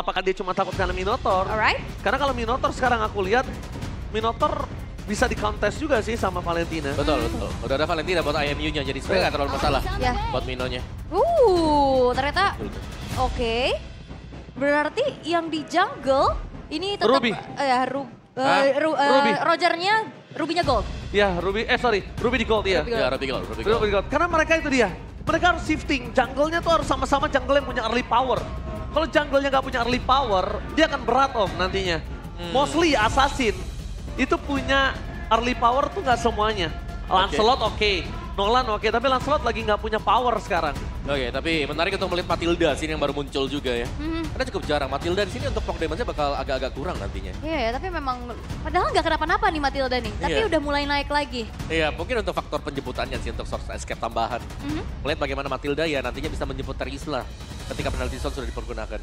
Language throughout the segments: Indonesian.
apakah dia cuma takut karena Minotaur? Alright. Karena kalau Minotaur sekarang aku lihat, Minotaur bisa di-contest juga sih sama Valentina. Betul, betul. Udah ada Valentina buat IMU-nya, jadi sebenarnya nggak terlalu masalah Ya. buat Minonya. Ternyata oke. Berarti yang di jungle ini tetap Ruby. Ruby. Rogernya Rubinya gold. Ya, Ruby di gold ya. Ruby Ya, Ruby Gold. Ruby gold. Karena mereka itu dia. Mereka harus shifting. Jungle-nya tuh harus sama-sama jungle yang punya early power. Kalau jungle-nya nggak punya early power, dia akan berat om nantinya. Mostly Assassin itu punya early power tuh nggak semuanya. Lancelot oke. Nolan oke, tapi Lancelot lagi nggak punya power sekarang. Oke, tapi menarik untuk melihat Matilda sini yang baru muncul juga ya. Karena cukup jarang. Matilda di sini untuk proc damage-nya bakal agak-agak kurang nantinya. Iya ya, tapi memang padahal nggak kenapa-napa nih Matilda nih. Tapi Iya. udah mulai naik lagi. Iya, mungkin untuk faktor penjemputannya sih untuk source escape tambahan. Melihat bagaimana Matilda ya nantinya bisa menjemput Terisla ketika penalty zone sudah dipergunakan.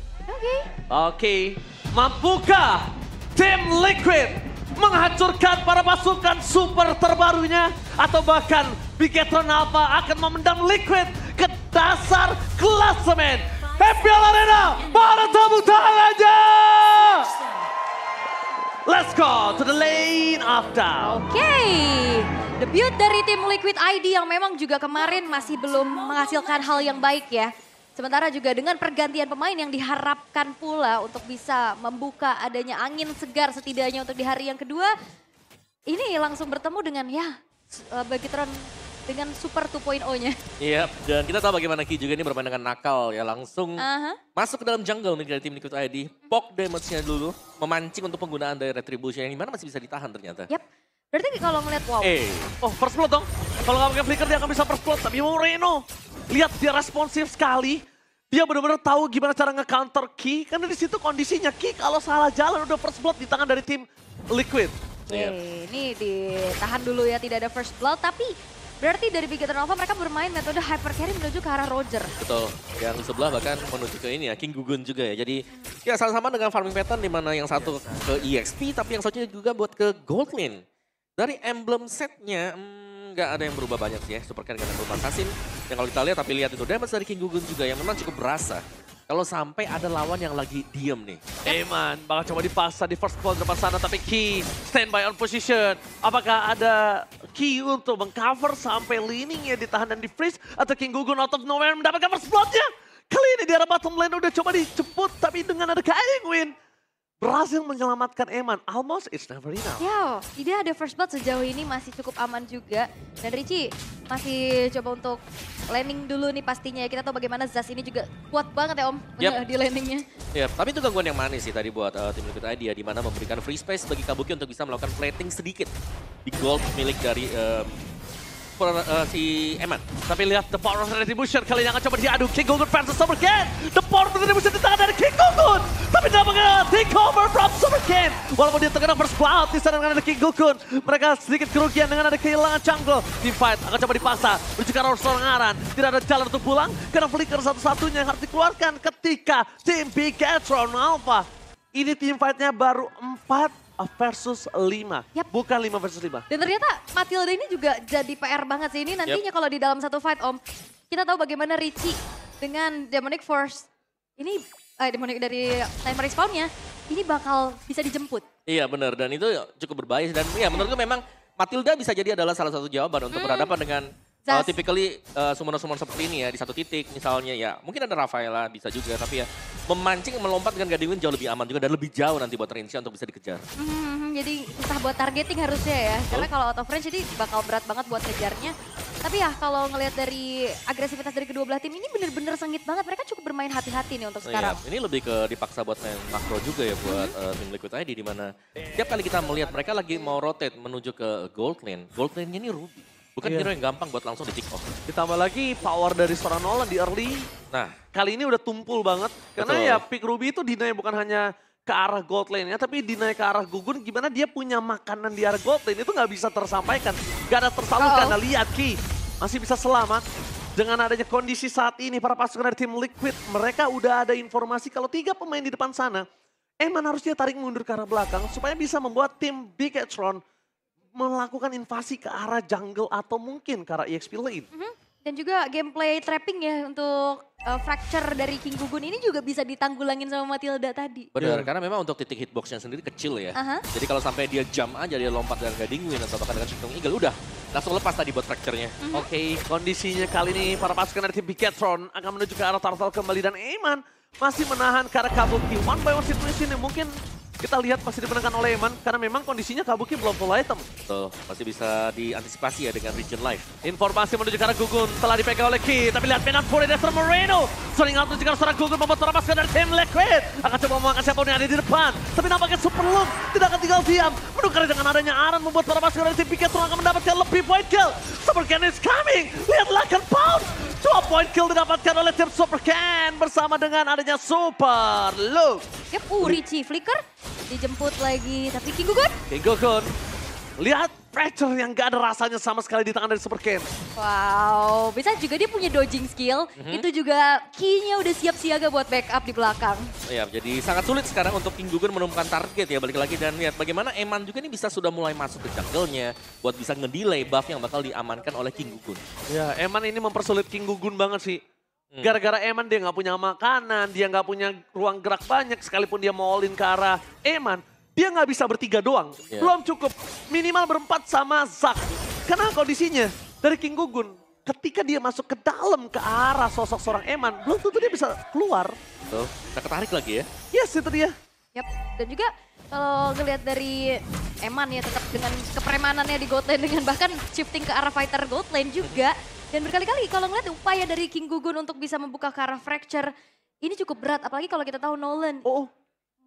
Oke, mampukah tim Liquid menghancurkan para pasukan super terbarunya? Atau bahkan Bigetron Alpha akan memendam Liquid ke dasar klasemen? FPL Arena, para tepuk tangan aja! Let's go to the lane of down. Oke, debut dari tim Liquid ID yang memang juga kemarin masih belum menghasilkan hal yang baik ya. Sementara juga dengan pergantian pemain yang diharapkan pula untuk bisa membuka adanya angin segar setidaknya untuk di hari yang kedua. Ini langsung bertemu dengan Bigetron dengan super 2.0-nya. Iya, dan kita tahu bagaimana Ki juga ini bermain dengan nakal ya. Langsung masuk ke dalam jungle nih dari tim Liquid ID. Poke damage-nya dulu, memancing untuk penggunaan dari Retribution yang dimana masih bisa ditahan ternyata. Yap, berarti kalau ngeliat Oh, first blood dong. Kalau nggak pakai flicker dia akan bisa first blood. Tapi Moreno, lihat dia responsif sekali. Dia benar-benar tahu gimana cara nge-counter Ki. Karena di situ kondisinya Ki kalau salah jalan udah first blood di tangan dari tim Liquid. Ini ditahan dulu ya, tidak ada first blood. Tapi berarti dari Bigetron Alpha mereka bermain metode hyper carry menuju ke arah Roger. Betul, yang sebelah bahkan menuju ke ini ya, King Gugun juga ya. Jadi ya sama-sama dengan farming pattern di mana yang satu ke EXP tapi yang satunya juga buat ke gold lane. Dari emblem setnya nggak ada yang berubah banyak sih ya, super carry dengan emblem assassin. Yang kalau kita lihat tapi lihat itu damage dari King Gugun juga yang memang cukup berasa. Kalau sampai ada lawan yang lagi diem nih. Eman bakal coba dipaksa di first blood depan sana tapi Ki standby on position. Apakah ada Ki untuk mengcover sampai leaningnya ditahan dan di freeze atau King Gugun out of nowhere mendapatkan first bloodnya? Kali ini di arah bottom lane udah coba dijemput tapi dengan ada Kaing Win berhasil menyelamatkan Eman. Almost it's never enough. Ya, tidak ada first blood sejauh ini masih cukup aman juga. Dan Richie masih coba untuk landing dulu nih pastinya. Kita tahu bagaimana Zaz ini juga kuat banget ya Om di landingnya. Ya, tapi itu gangguan yang manis sih tadi buat tim Liquid ID ya, di mana memberikan free space bagi Kabuki untuk bisa melakukan plating sedikit di gold milik dari si Eman. Tapi lihat the power of retribution kali ini akan coba diadu. King Gugun versus Summercan. The power of retribution di tangan dari King Gugun. Tapi dapatkan takeover from Summercan. Walaupun dia terkena first blood di sana dengan ada King Gugun. Mereka sedikit kerugian dengan ada kehilangan jungle. Team fight akan coba dipaksa. Menuju ke arah Sorangaran. Tidak ada jalan untuk pulang. Karena flicker satu-satunya yang harus dikeluarkan ketika tim Bigetron Alpha. Ini team fightnya baru 4 versus 5. Bukan 5 versus 5. Dan ternyata Matilda ini juga jadi PR banget sih. Ini nantinya kalau di dalam satu fight Om. Kita tahu bagaimana Richie dengan Demonic Force. Ini Demonic dari timer respawn-nya. Ini bakal bisa dijemput. Iya benar, dan itu cukup berbahaya. Dan ya menurutku memang Matilda bisa jadi adalah salah satu jawaban untuk berhadapan dengan typically summoner-summoner seperti ini ya di satu titik misalnya ya mungkin ada Rafaela bisa juga tapi ya memancing melompat dengan Guiding Wind jauh lebih aman juga dan lebih jauh nanti buat Rinsha untuk bisa dikejar. Jadi susah buat targeting harusnya ya karena kalau out of range jadi bakal berat banget buat kejarnya. Tapi ya kalau ngelihat dari agresivitas dari kedua belah tim ini bener-bener sengit banget, mereka cukup bermain hati-hati nih untuk sekarang. Ini lebih ke dipaksa buat main makro juga ya buat tim Liquid ID di mana tiap kali kita melihat mereka lagi mau rotate menuju ke gold lane nya ini Ruby. Bukan hero yang gampang buat langsung di kick off. Ditambah lagi power dari seorang Nolan di early. Nah, kali ini udah tumpul banget. Karena ya pick Ruby itu deny bukan hanya ke arah gold lane-nya, tapi deny ke arah Gugun. Gimana dia punya makanan di arah gold lane itu nggak bisa tersampaikan. Gak ada tersalurkan. Nah, lihat Ki masih bisa selamat. Dengan adanya kondisi saat ini para pasukan dari tim Liquid, mereka udah ada informasi kalau 3 pemain di depan sana, Eman harusnya tarik mundur ke arah belakang supaya bisa membuat tim Bigetron melakukan invasi ke arah jungle atau mungkin ke arah EXP lane. Dan juga gameplay trapping ya untuk fracture dari King Gugun ini juga bisa ditanggulangin sama Matilda tadi. Benar, karena memang untuk titik hitboxnya sendiri kecil ya. Jadi kalau sampai dia jump aja, dia lompat dengan Guiding Wind atau bahkan dengan Shifting Eagle, udah langsung lepas tadi buat fracture-nya. Oke, kondisinya kali ini para pasukan dari tim Bigetron akan menuju ke arah Turtle kembali dan Eman masih menahan ke arah Kabuki. One by one situation yang mungkin kita lihat masih dimenangkan oleh Eman karena memang kondisinya Kabuki belum full item. Tuh, masih bisa diantisipasi ya dengan Region Life. Informasi menuju ke arah Gugun telah dipegang oleh Ki, tapi lihat Menan Fury Destra Moreno. Sering out menuju ke arah seorang Gugun membuat para pasukan dari tim Liquid akan coba mengangkat siapa yang ada di depan. Tapi nampaknya Super Loom tidak akan tinggal diam. Menukar dengan adanya Aran membuat para pasukan dari tim Bigetron akan mendapatkan lebih point kill. Super Ken is coming. Lihat Lakan Pound. 2 point kill didapatkan oleh tim Super Ken bersama dengan adanya Super Loom. Yap, Richie Flicker dijemput lagi, tapi King Gugun. King Gugun, lihat pressure yang gak ada rasanya sama sekali di tangan dari Super Ken. Wow, bisa juga dia punya dodging skill. Itu juga key-nya udah siap siaga buat backup di belakang. Ya, jadi sangat sulit sekarang untuk King Gugun menemukan target ya, balik lagi dan lihat bagaimana Eman juga ini bisa sudah mulai masuk ke jungle-nya buat bisa ngedelay buff yang bakal diamankan oleh King Gugun. Ya, Eman ini mempersulit King Gugun banget sih. Gara-gara Eman dia nggak punya makanan, dia nggak punya ruang gerak banyak, sekalipun dia mau all in ke arah Eman, dia nggak bisa bertiga doang. Belum cukup, minimal berempat sama Zack. Karena kondisinya dari King Gugun, ketika dia masuk ke dalam ke arah sosok seorang Eman, belum tentu dia bisa keluar. Tuh, kita ketarik lagi ya. Yes, itu dia. Yap, dan juga kalau ngelihat dari Eman ya tetap dengan kepremanannya di gold lane dengan bahkan shifting ke arah fighter gold lane juga. Dan berkali-kali kalau ngeliat upaya dari King Gugun untuk bisa membuka ke arah fracture, ini cukup berat. Apalagi kalau kita tahu Nolan,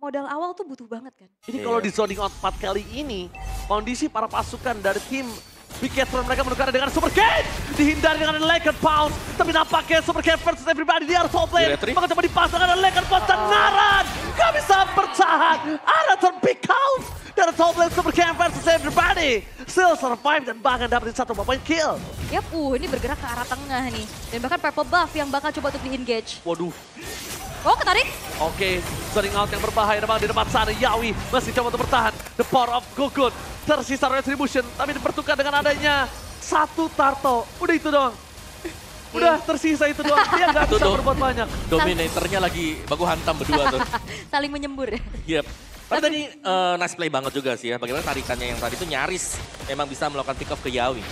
modal awal tuh butuh banget kan. Jadi kalau di zoning out 4 kali ini, kondisi para pasukan dari tim Bigetron mereka menukar dengan Super Ken. Dihindari dengan Laker Pound. Tapi nampaknya Super Ken versus everybody di arah top lane. Maka coba dipasang dengan Laker Pound dan Naran. Gak bisa bertahan. Ada terpick out. Dari top lane Super Ken versus everybody. Still survive dan bahkan dapetin 1 point kill. Yap, ini bergerak ke arah tengah nih. Dan bahkan purple buff yang bakal coba untuk di-engage. Waduh. Oh, ketarik. Oke, zoning out yang berbahaya memang di depan sana. Yawi masih coba untuk bertahan. The power of Gugun. Tersisa Retribution, tapi dipertukar dengan adanya 1 turtle. Udah itu doang. Udah tersisa itu doang. Dia nggak bisa berbuat banyak. Dominatornya lagi baku hantam berdua tuh. Saling menyembur ya. Yep. Tapi tadi nice play banget juga sih ya. Bagaimana tarikannya yang tadi itu nyaris memang bisa melakukan pick off ke Yawi.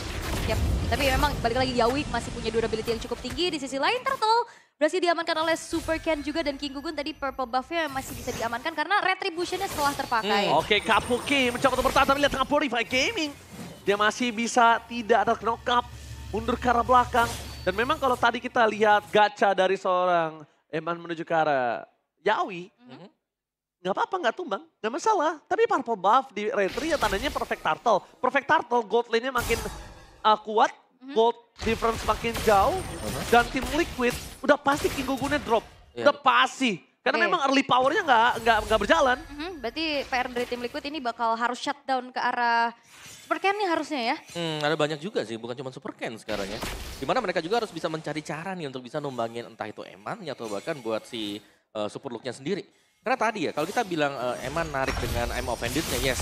Yap, tapi memang balik lagi Yawi masih punya durability yang cukup tinggi. Di sisi lain Turtle berhasil diamankan oleh Super Ken juga dan King Gugun tadi purple buff-nya masih bisa diamankan karena retribution-nya setelah terpakai. Oke, Kabuki mencoba untuk bertahan tapi lihat tengah Purify Gaming. Dia masih bisa tidak ada knock up, mundur ke arah belakang. Dan memang kalau tadi kita lihat gacha dari seorang Eman menuju ke arah Yawi, nggak apa-apa, nggak tumbang, nggak masalah. Tapi purple buff di retri ya tandanya perfect turtle. Perfect turtle, gold lane-nya makin kuat, gold difference makin jauh, dan tim Liquid udah pasti King Gugunnya drop. Udah pasti. Karena memang early power-nya nggak berjalan. Berarti PR dari tim Liquid ini bakal harus shutdown ke arah Super Ken nih harusnya ya. Ada banyak juga sih, bukan cuma Super Ken sekarang ya. Dimana mereka juga harus bisa mencari cara nih untuk bisa numbangin entah itu Eman atau bahkan buat si Super Look-nya sendiri. Karena tadi ya, kalau kita bilang Eman narik dengan I'm Offended-nya, yes.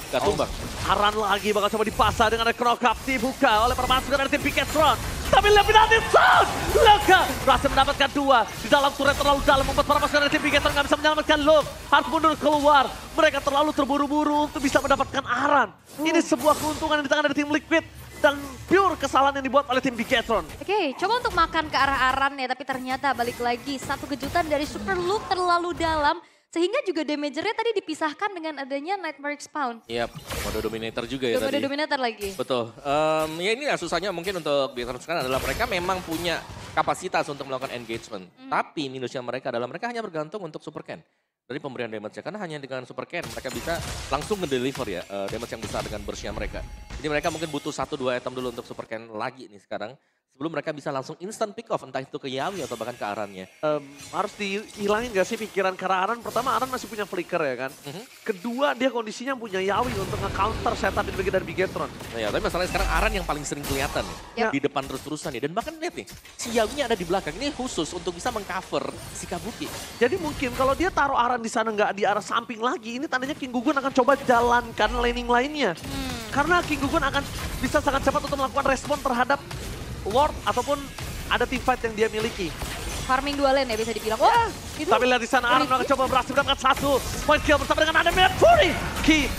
Gak tumbang. Aran lagi bakal coba dipasang dengan knock up dibuka oleh permasukan dari tim Bigetron. Tapi lebih nanti Sound! Luka berhasil mendapatkan 2. Di dalam turret terlalu dalam membuat permasukan dari tim Bigetron gak bisa menyelamatkan Luke. Harus mundur keluar. Mereka terlalu terburu-buru untuk bisa mendapatkan Aran. Ini sebuah keuntungan di tangan dari tim Liquid. Dan pure kesalahan yang dibuat oleh tim Bigetron. Oke, coba untuk makan ke arah Aran ya, tapi ternyata balik lagi satu kejutan dari Super Luke terlalu dalam. Sehingga juga damagernya tadi dipisahkan dengan adanya Nightmare Expound. Yap, mode Dominator juga ya mode tadi. Dominator lagi. Betul. Ya ini ya susahnya mungkin untuk Bigetron sekarang adalah mereka memang punya kapasitas untuk melakukan engagement. Tapi minusnya mereka adalah mereka hanya bergantung untuk Super Ken. Dari pemberian damage-nya, karena hanya dengan Super Ken mereka bisa langsung ngedeliver ya damage yang besar dengan burst-nya mereka. Jadi mereka mungkin butuh 1-2 item dulu untuk Super Ken lagi nih sekarang. Sebelum mereka bisa langsung instant pick off entah itu ke Yawi atau bahkan ke Arannya. Harus dihilangin gak sih pikiran ke arah Aran? Pertama Aran masih punya flicker ya kan. Kedua dia kondisinya punya Yawi untuk nge-counter setup dari Bigetron. Nah ya, tapi masalahnya sekarang Aran yang paling sering kelihatan nih. Di depan terus-terusan nih. Dan bahkan lihat nih, si Yawinya ada di belakang. Ini khusus untuk bisa mengcover si Kabuki. Jadi mungkin kalau dia taruh Aran di sana nggak di arah samping lagi, ini tandanya King Gugun akan coba jalankan laning lainnya. Karena King Gugun akan bisa sangat cepat untuk melakukan respon terhadap Lord ataupun ada teamfight yang dia miliki. Farming 2 lane ya bisa dibilang. Wah, itu. Tapi lihat di sana Aran akan coba berhasil mendapatkan 1 point kill bersama dengan ada Mad Fury.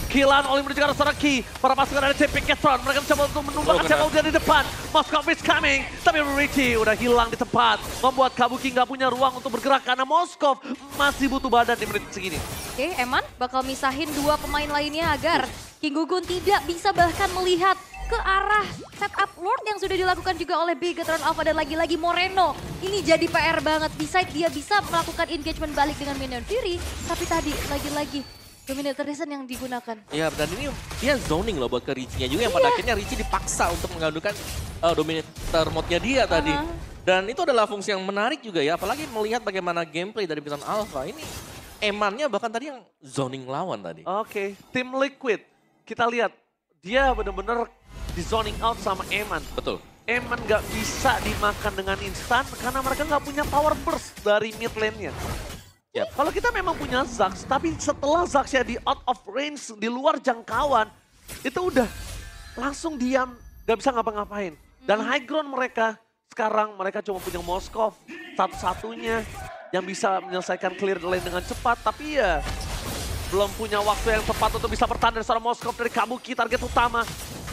Killan oleh menuju ke arah seorang Ki. Para pasukan dari tim Pinketron. Mereka mencoba untuk menumbangkan siapa udah di depan. Moskov is coming. Tapi Richie udah hilang di tempat. Membuat Kabuki nggak punya ruang untuk bergerak karena Moskov masih butuh badan di menit segini. Oke, Eman bakal misahin 2 pemain lainnya agar King Gugun tidak bisa bahkan melihat ke arah setup Lord yang sudah dilakukan juga oleh Bigetron Alpha dan lagi-lagi Moreno. Ini jadi PR banget. Besides dia bisa melakukan engagement balik dengan Minion Fury, tapi tadi lagi-lagi Dominator Reason yang digunakan. Iya, dan ini dia zoning loh buat ke Richie-nya juga yang pada akhirnya Richie dipaksa untuk mengadukan Dominator mode-nya dia tadi. Dan itu adalah fungsi yang menarik juga ya, apalagi melihat bagaimana gameplay dari Bigetron Alpha. Ini Emannya bahkan tadi yang zoning lawan tadi. Oke, tim Liquid. Kita lihat, dia benar-benar di zoning out sama Eman. Betul. Eman nggak bisa dimakan dengan instan karena mereka nggak punya power burst dari mid lane-nya. Yep. Kalau kita memang punya Zax, tapi setelah Zax-nya di out of range, di luar jangkauan, itu udah langsung diam, nggak bisa ngapa-ngapain. Dan high ground mereka, sekarang mereka cuma punya Moskov, satu-satunya yang bisa menyelesaikan clear lane dengan cepat, tapi ya belum punya waktu yang tepat untuk bisa bertahan dari seorang Moskov dari Kabuki, target utama.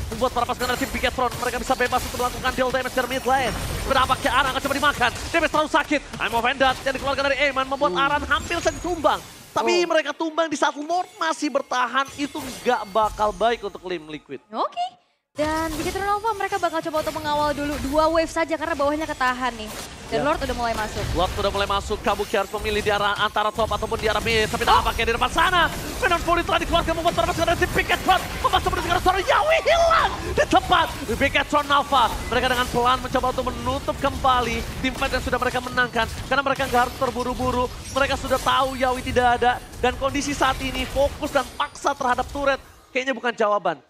Membuat para pasukan dari tim Pinketron, mereka bisa bebas untuk melakukan deal damage dari mid lane. Berapa ke Aran akan coba dimakan, damage terlalu sakit. I'm offended yang dikeluarkan dari Eman membuat Aran hampir saja tumbang. Tapi mereka tumbang di saat Lord masih bertahan, itu nggak bakal baik untuk tim Liquid. Oke. Dan Bigetron Alpha mereka bakal coba untuk mengawal dulu 2 wave saja karena bawahnya ketahan nih. Dan Lord udah mulai masuk. Lord udah mulai masuk, Kabuki harus memilih di arah antara top ataupun di arah mid. Tapi nampaknya di depan sana, Minion Fury telah dikeluarkan membuat para pasukan dari tim Pinketron. Memasuk menuju ke suara Yawi hilang di tempat Bigetron Alpha. Mereka dengan pelan mencoba untuk menutup kembali tim fight yang sudah mereka menangkan. Karena mereka nggak harus terburu-buru, mereka sudah tahu Yawi tidak ada. Dan kondisi saat ini fokus dan paksa terhadap turret kayaknya bukan jawaban.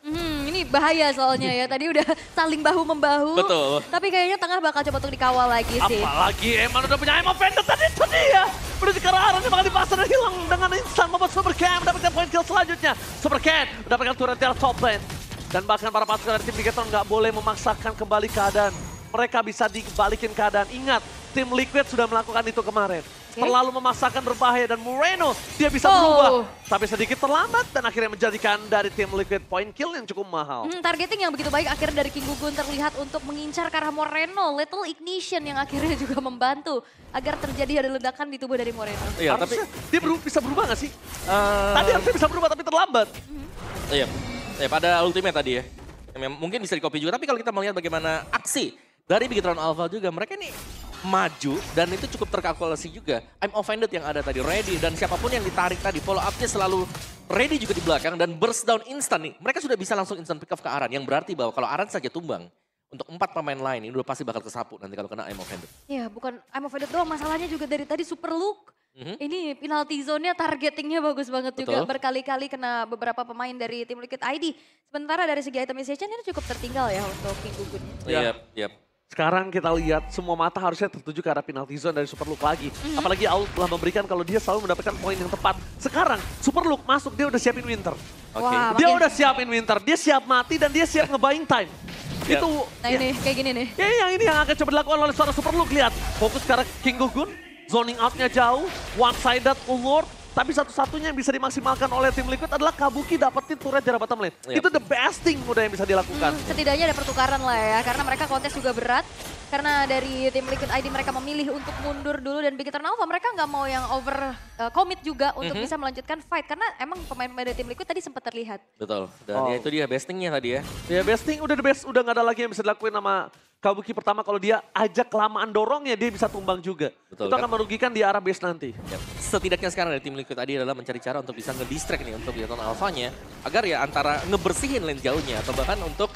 Ini bahaya soalnya ya, tadi udah saling bahu-membahu. Betul. Tapi kayaknya tengah bakal coba untuk dikawal lagi sih. Apalagi Eman udah punya Emma Vendor tadi itu dia. Menuju ke arah Aran yang bakal dipasang dan hilang dengan instan membuat Super Cam mendapatkan point kill selanjutnya. Super Cam mendapatkan turret di arah top lane. Dan bahkan para pasukan dari tim Bigetron nggak boleh memaksakan kembali keadaan. Mereka bisa dibalikin keadaan. Ingat, tim Liquid sudah melakukan itu kemarin. Terlalu memaksakan berbahaya dan Moreno dia bisa berubah. Tapi sedikit terlambat dan akhirnya menjadikan dari tim Liquid point kill yang cukup mahal. Targeting yang begitu baik akhirnya dari King Gugun terlihat untuk mengincar ke arah Moreno. Little Ignition yang akhirnya juga membantu agar terjadi ada ledakan di tubuh dari Moreno. Iya, tapi dia bisa berubah nggak sih? Tadi harusnya bisa berubah tapi terlambat. Iya, ya, pada ultimate tadi ya. Mungkin bisa di-copy juga, tapi kalau kita melihat bagaimana aksi dari Bigetron Alpha juga, mereka ini maju dan itu cukup terkalkulasi juga. I'm offended yang ada tadi, ready dan siapapun yang ditarik tadi, follow up-nya selalu ready juga di belakang dan burst down instant nih. Mereka sudah bisa langsung instant pick off ke Aran, yang berarti bahwa kalau Aran saja tumbang, untuk 4 pemain lain ini udah pasti bakal kesapu nanti kalau kena I'm offended. Iya, bukan I'm offended doang, masalahnya juga dari tadi super look. Ini penalty zone-nya targetingnya bagus banget juga. Berkali-kali kena beberapa pemain dari tim Liquid ID. Sementara dari segi itemization ini cukup tertinggal ya untuk King Gugun. Iya. Sekarang kita lihat semua mata harusnya tertuju ke arah penalty zone dari Super Look lagi. Apalagi Aul telah memberikan kalau dia selalu mendapatkan poin yang tepat. Sekarang Super Look masuk, dia udah siapin Winter. Wah, dia udah siapin Winter, dia siap mati dan dia siap nge-buying time. Itu nah ini kayak gini nih. Ya yang ini yang akan coba dilakukan oleh seorang Super Look. Lihat, fokus ke arah King Gugun, zoning out-nya jauh, one-sided Lord. Tapi satu-satunya yang bisa dimaksimalkan oleh tim Liquid adalah Kabuki dapetin turret dari bottom lane. Itu the best thing udah yang bisa dilakukan. Setidaknya ada pertukaran lah ya, karena mereka kontes juga berat. Karena dari tim Liquid ID mereka memilih untuk mundur dulu dan Bigetron Alpha mereka nggak mau yang over commit juga untuk bisa melanjutkan fight. Karena emang pemain-pemain dari tim Liquid tadi sempat terlihat. Betul, dan ya itu dia bestingnya tadi ya. Ya besting udah the best, udah nggak ada lagi yang bisa dilakuin sama Kabuki. Pertama kalau dia ajak kelamaan dorongnya dia bisa tumbang juga. Betul, itu akan merugikan di arah base nanti. Setidaknya sekarang dari tim Liquid tadi adalah mencari cara untuk bisa nge-distract nih untuk Bigetron Alpha-nya. Agar ya antara ngebersihin lane jauhnya atau bahkan untuk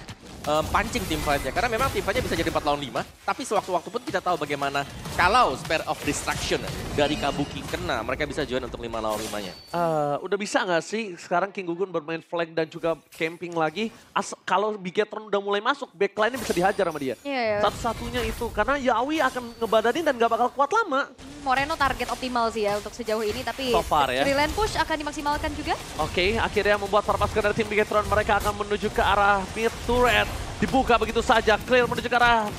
pancing tim fight-nya. Karena memang tim fight-nya bisa jadi 4 lawan 5. Tapi sewaktu-waktu pun kita tahu bagaimana kalau spare of distraction dari Kabuki kena, mereka bisa join untuk 5 lawan 5-nya. Udah bisa nggak sih sekarang King Gugun bermain flag dan juga camping lagi. Kalau Bigetron udah mulai masuk, backline-nya bisa dihajar sama dia. Satu-satunya itu. Karena Yawi akan ngebadanin dan gak bakal kuat lama. Moreno target optimal sih ya untuk sejauh ini. Tapi so far, ya. Lane push akan dimaksimalkan juga. Oke, akhirnya membuat para pasukan dari tim Bigetron mereka akan menuju ke arah mid turret. Dibuka begitu saja, clear menuju ke arah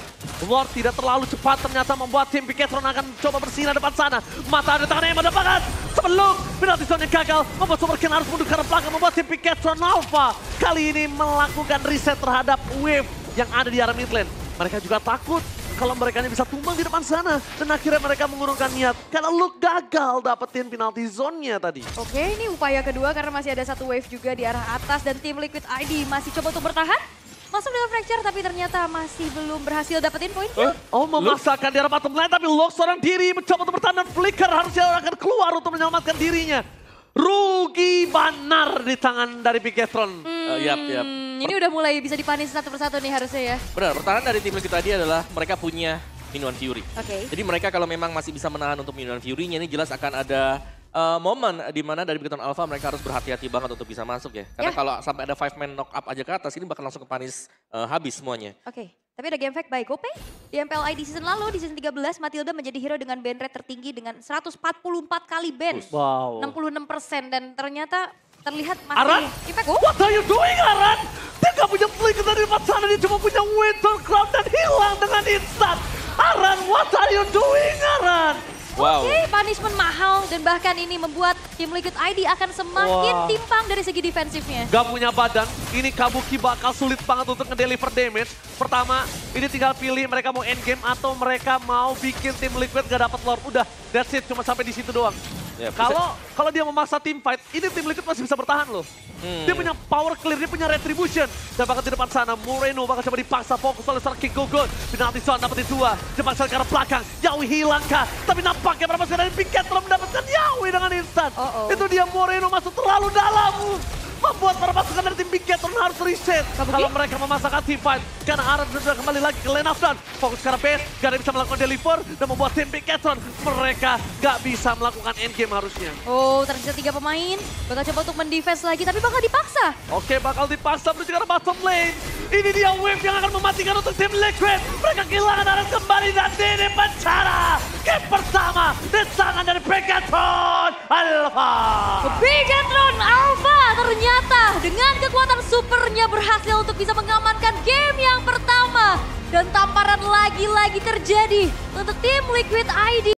Lord tidak terlalu cepat ternyata membuat tim Piketron akan coba bersinar depan sana. Mata ada tangan yang mendapatkan sebelum penalti zone yang gagal. Membuat Super Ken harus mundur ke arah belakang, membuat tim Piketron Alpha kali ini melakukan reset terhadap wave yang ada di arah mid lane. Mereka juga takut kalau mereka bisa tumbang di depan sana. Dan akhirnya mereka mengurungkan niat karena Luke gagal dapetin penalti zone-nya tadi. Oke, ini upaya kedua karena masih ada satu wave juga di arah atas dan tim Liquid ID masih coba untuk bertahan. Masuk dalam fracture tapi ternyata masih belum berhasil dapetin poin kill. Oh, memaksakan di arah bottom lane tapi Luke seorang diri mencoba untuk bertahan dan Flicker harusnya akan keluar untuk menyelamatkan dirinya. Rugi benar di tangan dari Piketron. Yap. Ini udah mulai bisa dipanis satu persatu nih harusnya ya. Benar, pertahanan dari tim Liquid tadi adalah mereka punya Minuan Fury. Oke. Jadi mereka kalau memang masih bisa menahan untuk Minuan Fury-nya ini jelas akan ada momen di mana dari Piketron Alpha mereka harus berhati-hati banget untuk bisa masuk ya. Karena kalau sampai ada 5-man knock up aja ke atas ini bakal langsung kepanis habis semuanya. Oke. Tapi ada game fact by Gope. Di MPLI di season lalu, di season 13, Matilda menjadi hero dengan ban rate tertinggi dengan 144 kali ban. Wow. 66% dan ternyata terlihat Aran? masih impact. What are you doing, Aran? Dia gak punya Flicker dari depan sana, dia cuma punya Winter Crown dan hilang dengan instan. Aran, what are you doing, Aran? Wow. Oke, punishment mahal dan bahkan ini membuat tim Liquid ID akan semakin timpang dari segi defensifnya. Gak punya badan, ini Kabuki bakal sulit banget untuk ngedeliver damage. Pertama, ini tinggal pilih mereka mau endgame atau mereka mau bikin tim Liquid gak dapat lord. Udah, that's it, cuma sampai di situ doang. Ya, Kalau dia memaksa team fight, ini tim Liquid masih bisa bertahan loh. Dia punya power clear, dia punya retribution. Dan bakal di depan sana, Moreno bakal coba dipaksa fokus oleh seorang King Gogon. Penalti zone dapetin 2, dipaksa ke arah belakang. Yawi hilang kah? Tapi nampaknya berapa sekali dari Piketron mendapatkan Yawi dengan instan. Itu dia Moreno masuk terlalu dalam. Membuat para pasukan dari tim Piketron harus reset. Kalau mereka memasakkan team fight. Karena Aran sudah kembali lagi ke lane of down. Fokus ke arah base, gak ada yang bisa melakukan deliver. Dan membuat tim Piketron, mereka gak bisa melakukan endgame harusnya. Oh, tersisa 3 pemain. Bakal coba untuk mendefense lagi, tapi bakal dipaksa. Oke, bakal dipaksa menuju ke arah bottom lane. Ini dia wave yang akan mematikan untuk tim Liquid. Mereka kehilangan Aran kembali dan ini pencara. Game pertama di tangan dari Piketron Alpha. Piketron Alpha ternyata dengan kekuatan supernya berhasil untuk bisa mengamankan game yang pertama. Dan tamparan lagi-lagi terjadi untuk tim Liquid ID.